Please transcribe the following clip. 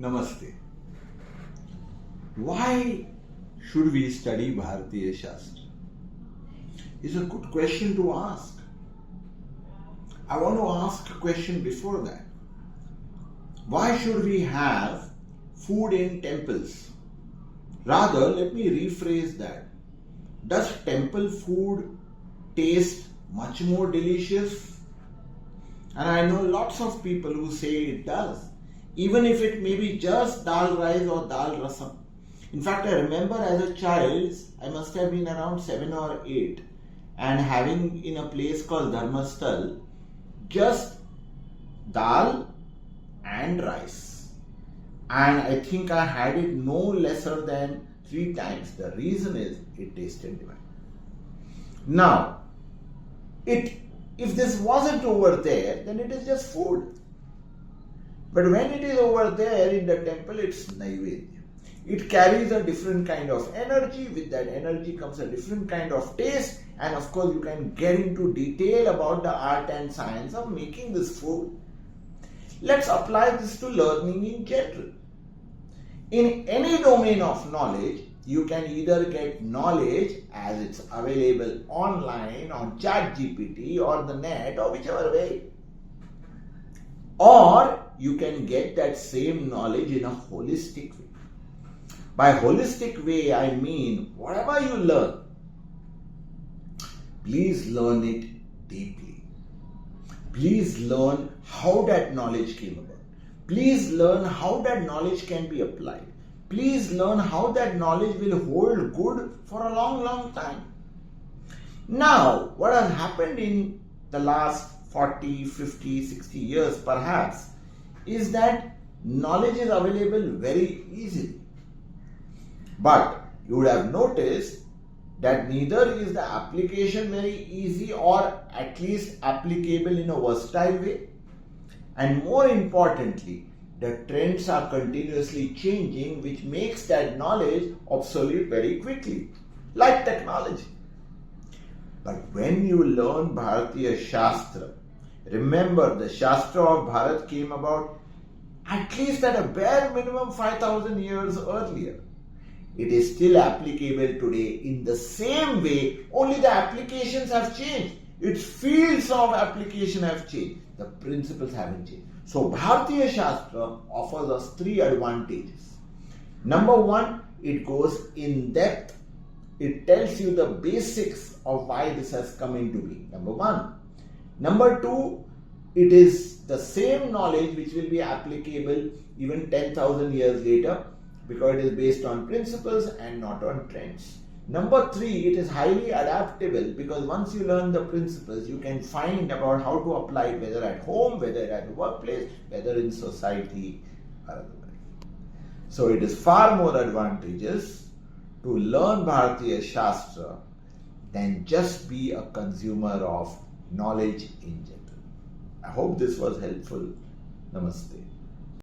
Namaste. Why should we study Bharatiya Shaastra? It's a good question to ask. I want to ask a question before that. Why should we have food in temples? Rather, let me rephrase that. Does temple food taste much more delicious? And I know lots of people who say it does, even if it may be just dal rice or dal rasam. In fact, I remember as a child, I must have been around 7 or 8, and having in a place called Dharmasthal, just dal and rice. And I think I had it no lesser than 3 times. The reason is it tasted divine. Now, if this wasn't over there, then it is just food. But when it is over there in the temple, it's naivedya. It carries a different kind of energy. With that energy comes a different kind of taste. And of course, you can get into detail about the art and science of making this food. Let's apply this to learning in general. In any domain of knowledge, you can either get knowledge as it's available online on ChatGPT or the net or whichever way. Or you can get that same knowledge in a holistic way. By holistic way, I mean whatever you learn, please learn it deeply. Please learn how that knowledge came about. Please learn how that knowledge can be applied. Please learn how that knowledge will hold good for a long, long time. Now, what has happened in the last 40, 50, 60 years perhaps is that knowledge is available very easily. But you would have noticed that neither is the application very easy or at least applicable in a versatile way. And more importantly, the trends are continuously changing, which makes that knowledge obsolete very quickly, like technology. But when you learn Bharatiya Shaastra, remember the Shastra of Bharat came about at least at a bare minimum 5,000 years earlier. It is still applicable today in the same way, only the applications have changed. Its fields of application have changed. The principles haven't changed. So Bharatiya Shastra offers us 3 advantages. Number 1, it goes in depth. It tells you the basics of why this has come into being. Number 1. Number 2, it is the same knowledge which will be applicable even 10,000 years later, because it is based on principles and not on trends. Number 3, it is highly adaptable, because once you learn the principles, you can find about how to apply it, whether at home, whether at the workplace, whether in society or otherwise. So it is far more advantageous to learn Bharatiya Shastra than just be a consumer of knowledge in general. I hope this was helpful. Namaste.